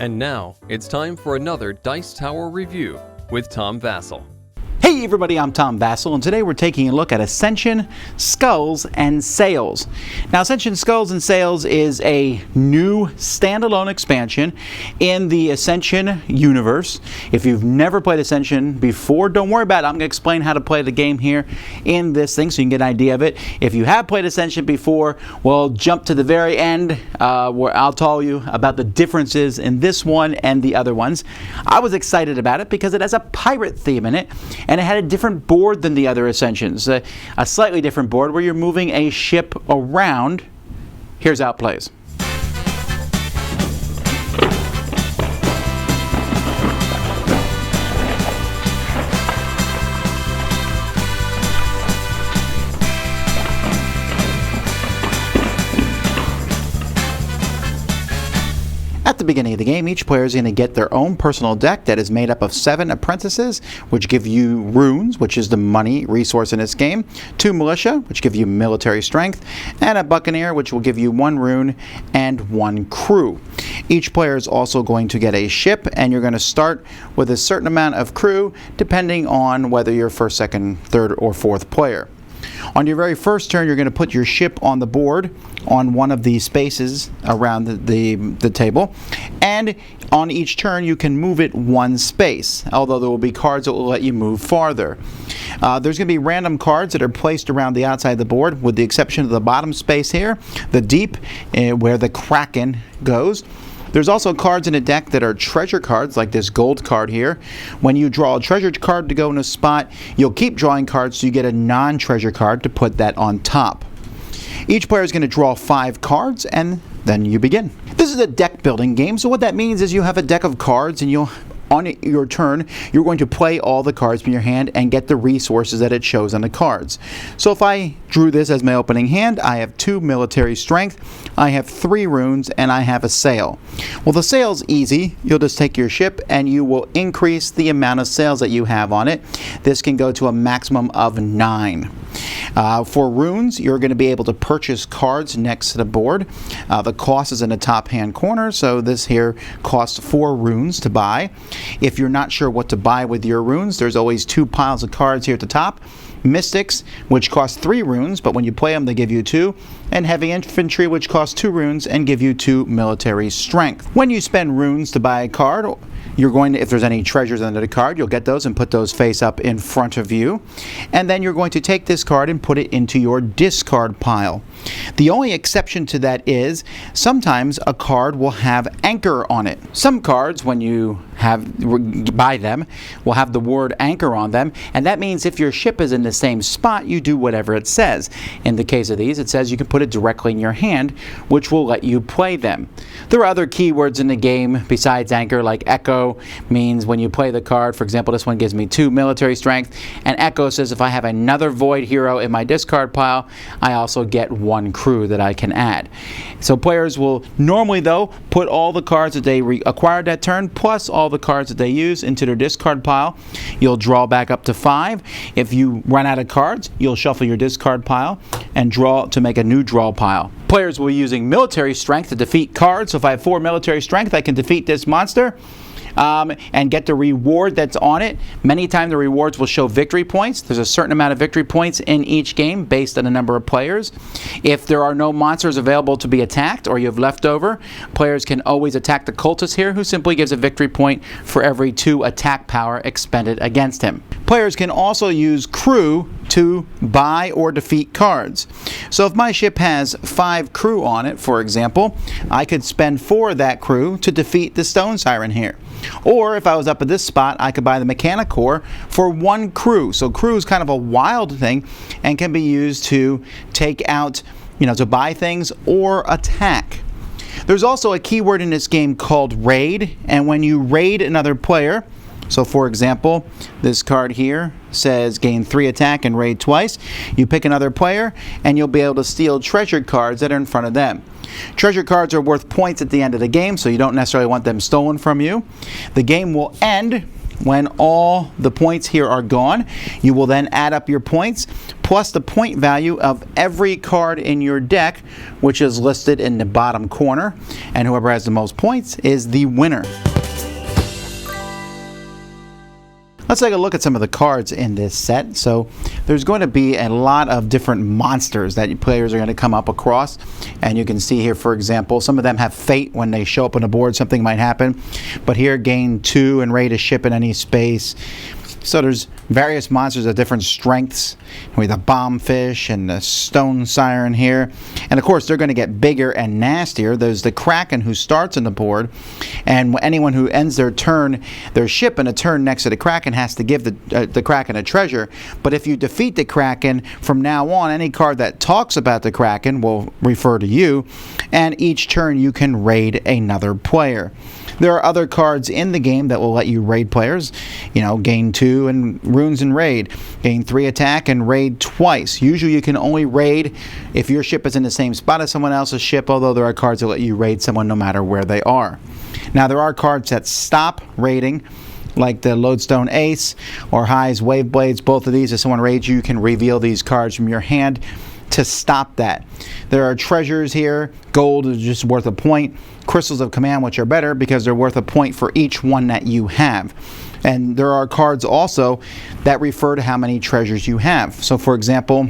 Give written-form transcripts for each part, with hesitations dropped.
And now, it's time for another Dice Tower review with Tom Vasel. Hey everybody, I'm Tom Vasel, and today we're taking a look at Ascension, Skulls, and Sails. Now, Ascension, Skulls, and Sails is a new standalone expansion in the Ascension universe. If you've never played Ascension before, don't worry about it. I'm going to explain how to play the game here in this thing so you can get an idea of it. If you have played Ascension before, well, jump to the very end where I'll tell you about the differences in this one and the other ones. I was excited about it because it has a pirate theme in it, and it had a different board than the other Ascensions, a slightly different board where you're moving a ship around. Here's how it plays. At the beginning of the game, each player is going to get their own personal deck that is made up of 7 apprentices, which give you runes, which is the money resource in this game, 2 militia, which give you military strength, and a buccaneer, which will give you 1 rune and 1 crew. Each player is also going to get a ship, and you're going to start with a certain amount of crew, depending on whether you're first, second, third, or fourth player. On your very first turn, you're going to put your ship on the board on one of the spaces around the table, and on each turn you can move it 1 space, although there will be cards that will let you move farther. There's going to be random cards that are placed around the outside of the board, with the exception of the bottom space here, the deep, where the Kraken goes. There's also cards in a deck that are treasure cards, like this gold card here. When you draw a treasure card to go in a spot, you'll keep drawing cards so you get a non-treasure card to put that on top. Each player is going to draw 5 cards, and then you begin. This is a deck building game, so what that means is you have a deck of cards, and on your turn, you're going to play all the cards from your hand and get the resources that it shows on the cards. So if I drew this as my opening hand, I have 2 military strength, I have 3 runes, and I have a sail. Well, the sail's easy. You'll just take your ship and you will increase the amount of sails that you have on it. This can go to a maximum of 9. For runes, you're going to be able to purchase cards next to the board. The cost is in the top hand corner, so this here costs 4 runes to buy. If you're not sure what to buy with your runes, there's always 2 piles of cards here at the top. Mystics, which cost 3 runes, but when you play them they give you 2, and Heavy Infantry, which costs 2 runes and give you 2 military strength. When you spend runes to buy a card, you're going to, if there's any treasures under the card, you'll get those and put those face up in front of you. And then you're going to take this card and put it into your discard pile. The only exception to that is sometimes a card will have anchor on it. Some cards, when you buy them, will have the word anchor on them, and that means if your ship is in the same spot, you do whatever it says. In the case of these, it says you can put it directly in your hand, which will let you play them. There are other keywords in the game besides anchor, like echo means when you play the card, for example, this one gives me 2 military strength, and echo says if I have another void hero in my discard pile, I also get 1 crew that I can add. So players will normally, though, put all the cards that they acquired that turn, plus all the cards that they use, into their discard pile. You'll draw back up to 5. If you run out of cards, you'll shuffle your discard pile and draw to make a new draw pile. Players will be using military strength to defeat cards. So if I have 4 military strength, I can defeat this monster and get the reward that's on it. Many times the rewards will show victory points. There's a certain amount of victory points in each game based on the number of players. If there are no monsters available to be attacked, or you have leftover, players can always attack the cultist here, who simply gives a victory point for every 2 attack power expended against him. Players can also use crew to buy or defeat cards. So if my ship has 5 crew on it, for example, I could spend 4 of that crew to defeat the Stone Siren here. Or if I was up at this spot, I could buy the Mechanic Corps for 1 crew. So crew is kind of a wild thing and can be used to take out, to buy things or attack. There's also a keyword in this game called raid, and when you raid another player, so for example, this card here says gain 3 attack and raid twice. You pick another player and you'll be able to steal treasure cards that are in front of them. Treasure cards are worth points at the end of the game, so you don't necessarily want them stolen from you. The game will end when all the points here are gone, you will then add up your points plus the point value of every card in your deck, which is listed in the bottom corner, and whoever has the most points is the winner. Let's take a look at some of the cards in this set. So there's going to be a lot of different monsters that players are going to come up across. And you can see here, for example, some of them have fate. When they show up on the board, something might happen. But here, gain 2 and ready to ship in any space. So there's various monsters of different strengths. We have the bombfish and the stone siren here. And of course, they're going to get bigger and nastier. There's the kraken who starts on the board. And anyone who ends their turn, their ship in a turn next to the kraken has to give the kraken a treasure. But if you defeat the kraken, from now on, any card that talks about the kraken will refer to you. And each turn, you can raid another player. There are other cards in the game that will let you raid players. Gain 2 and runes and raid. Gain 3 attack and raid twice. Usually you can only raid if your ship is in the same spot as someone else's ship, although there are cards that let you raid someone no matter where they are. Now there are cards that stop raiding, like the Lodestone Ace or High's Wave Blades. Both of these, if someone raids you, can reveal these cards from your hand to stop that. There are treasures here. Gold is just worth a point. Crystals of Command, which are better because they're worth a point for each one that you have. And there are cards also that refer to how many treasures you have. So for example,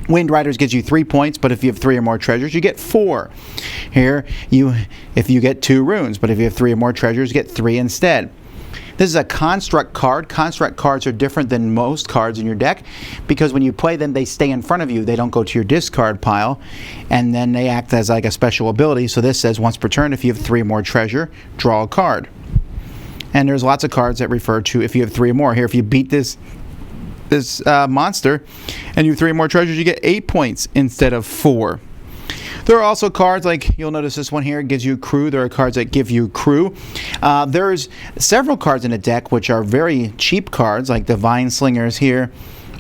Wind Riders gives you 3 points, but if you have 3 or more treasures, you get 4. Here, if you get 2 runes, but if you have 3 or more treasures, you get 3 instead. This is a construct card. Construct cards are different than most cards in your deck because when you play them, they stay in front of you. They don't go to your discard pile, and then they act as like a special ability. So this says once per turn, if you have 3 or more treasure, draw a card. And there's lots of cards that refer to if you have 3 or more. Here, if you beat this monster and you have 3 or more treasures, you get 8 points instead of 4. There are also cards like, you'll notice this one here gives you crew. There are cards that give you crew. There's several cards in a deck which are very cheap cards, like the Vine Slingers here,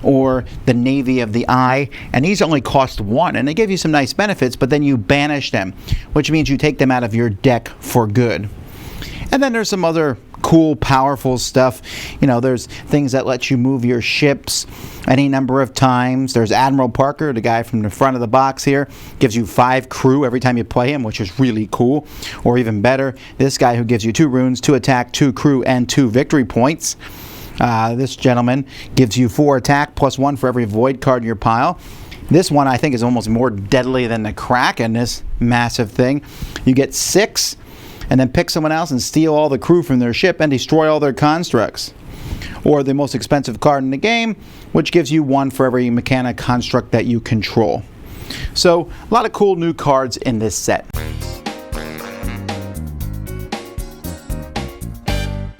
or the Navy of the Eye, and these only cost 1, and they give you some nice benefits, but then you banish them, which means you take them out of your deck for good. And then there's some other cool, powerful stuff. There's things that let you move your ships any number of times. There's Admiral Parker, the guy from the front of the box here, gives you 5 crew every time you play him, which is really cool. Or even better, this guy who gives you 2 runes, 2 attack, 2 crew, and 2 victory points. This gentleman gives you 4 attack plus 1 for every void card in your pile. This one I think is almost more deadly than the Kraken, this massive thing. You get 6. And then pick someone else and steal all the crew from their ship and destroy all their constructs. Or the most expensive card in the game, which gives you 1 for every mechanic construct that you control. So, a lot of cool new cards in this set.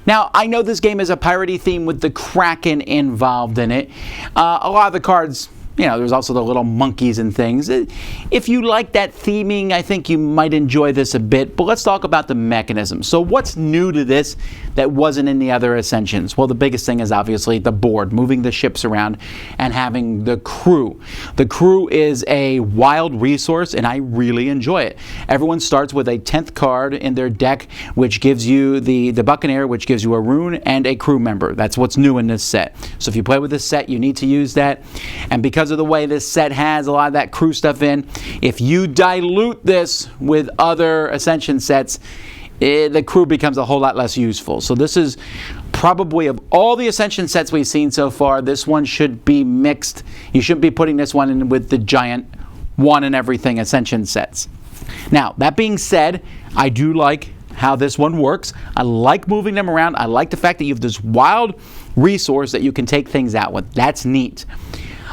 Now, I know this game is a piratey theme with the Kraken involved in it. A lot of the cards, there's also the little monkeys and things. If you like that theming, I think you might enjoy this a bit. But let's talk about the mechanism. So what's new to this that wasn't in the other Ascensions? Well, the biggest thing is obviously the board, moving the ships around and having the crew. The crew is a wild resource, and I really enjoy it. Everyone starts with a 10th card in their deck, which gives you the Buccaneer, which gives you a rune and a crew member. That's what's new in this set. So if you play with this set, you need to use that. And because of the way this set has a lot of that crew stuff in, if you dilute this with other Ascension sets, the crew becomes a whole lot less useful. So this is probably, of all the Ascension sets we've seen so far, this one should be mixed. You shouldn't be putting this one in with the giant one and everything Ascension sets. Now, that being said, I do like how this one works. I like moving them around. I like the fact that you have this wild resource that you can take things out with. That's neat.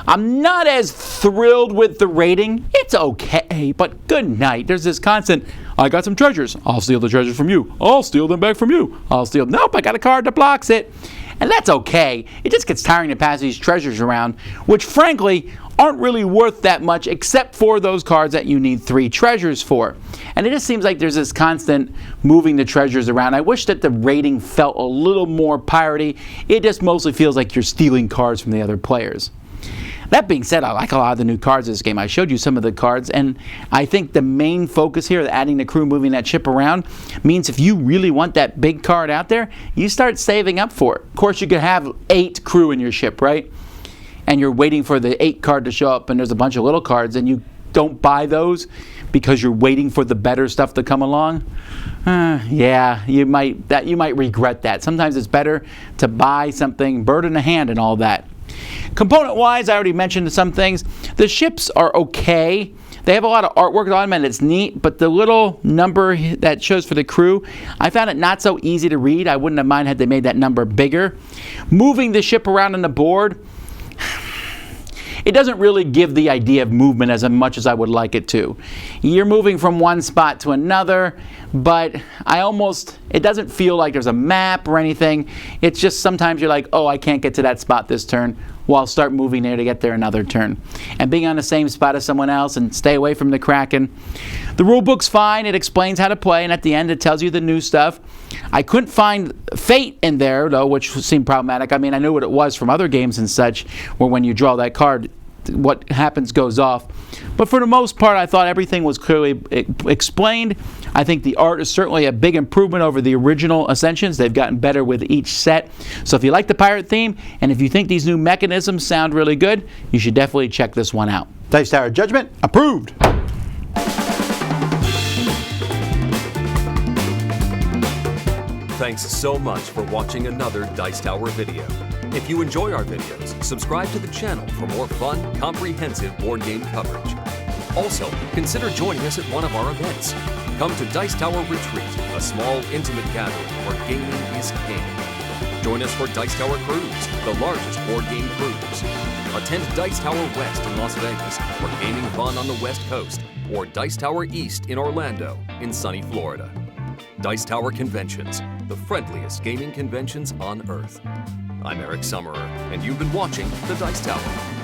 I'm not as thrilled with the rating. It's okay, but good night. There's this constant, I got some treasures. I'll steal the treasures from you. I'll steal them back from you. Nope, I got a card that blocks it. And that's okay. It just gets tiring to pass these treasures around, which frankly aren't really worth that much except for those cards that you need 3 treasures for. And it just seems like there's this constant moving the treasures around. I wish that the rating felt a little more piratey. It just mostly feels like you're stealing cards from the other players. That being said, I like a lot of the new cards in this game. I showed you some of the cards, and I think the main focus here, adding the crew, moving that ship around, means if you really want that big card out there, you start saving up for it. Of course, you could have 8 crew in your ship, right? And you're waiting for the 8 card to show up, and there's a bunch of little cards, and you don't buy those because you're waiting for the better stuff to come along. Yeah, you might regret that. Sometimes it's better to buy something, bird in the hand and all that. Component-wise, I already mentioned some things. The ships are okay. They have a lot of artwork on them, and it's neat, but the little number that shows for the crew, I found it not so easy to read. I wouldn't have minded had they made that number bigger. Moving the ship around on the board, it doesn't really give the idea of movement as much as I would like it to. You're moving from one spot to another, but it doesn't feel like there's a map or anything. It's just sometimes you're like, oh, I can't get to that spot this turn. Well, I'll start moving there to get there another turn. And being on the same spot as someone else and stay away from the Kraken. The rule book's fine. It explains how to play, and at the end it tells you the new stuff. I couldn't find fate in there, though, which seemed problematic. I mean, I knew what it was from other games and such, where when you draw that card, what happens goes off. But for the most part, I thought everything was clearly explained. I think the art is certainly a big improvement over the original Ascensions. They've gotten better with each set. So if you like the pirate theme, and if you think these new mechanisms sound really good, you should definitely check this one out. Dice Tower Judgment, approved! Thanks so much for watching another Dice Tower video. If you enjoy our videos, subscribe to the channel for more fun, comprehensive board game coverage. Also, consider joining us at one of our events. Come to Dice Tower Retreat, a small, intimate gathering where gaming is king. Join us for Dice Tower Cruise, the largest board game cruise. Attend Dice Tower West in Las Vegas for gaming fun on the West Coast, or Dice Tower East in Orlando, in sunny Florida. Dice Tower Conventions, the friendliest gaming conventions on Earth. I'm Eric Summerer, and you've been watching The Dice Tower.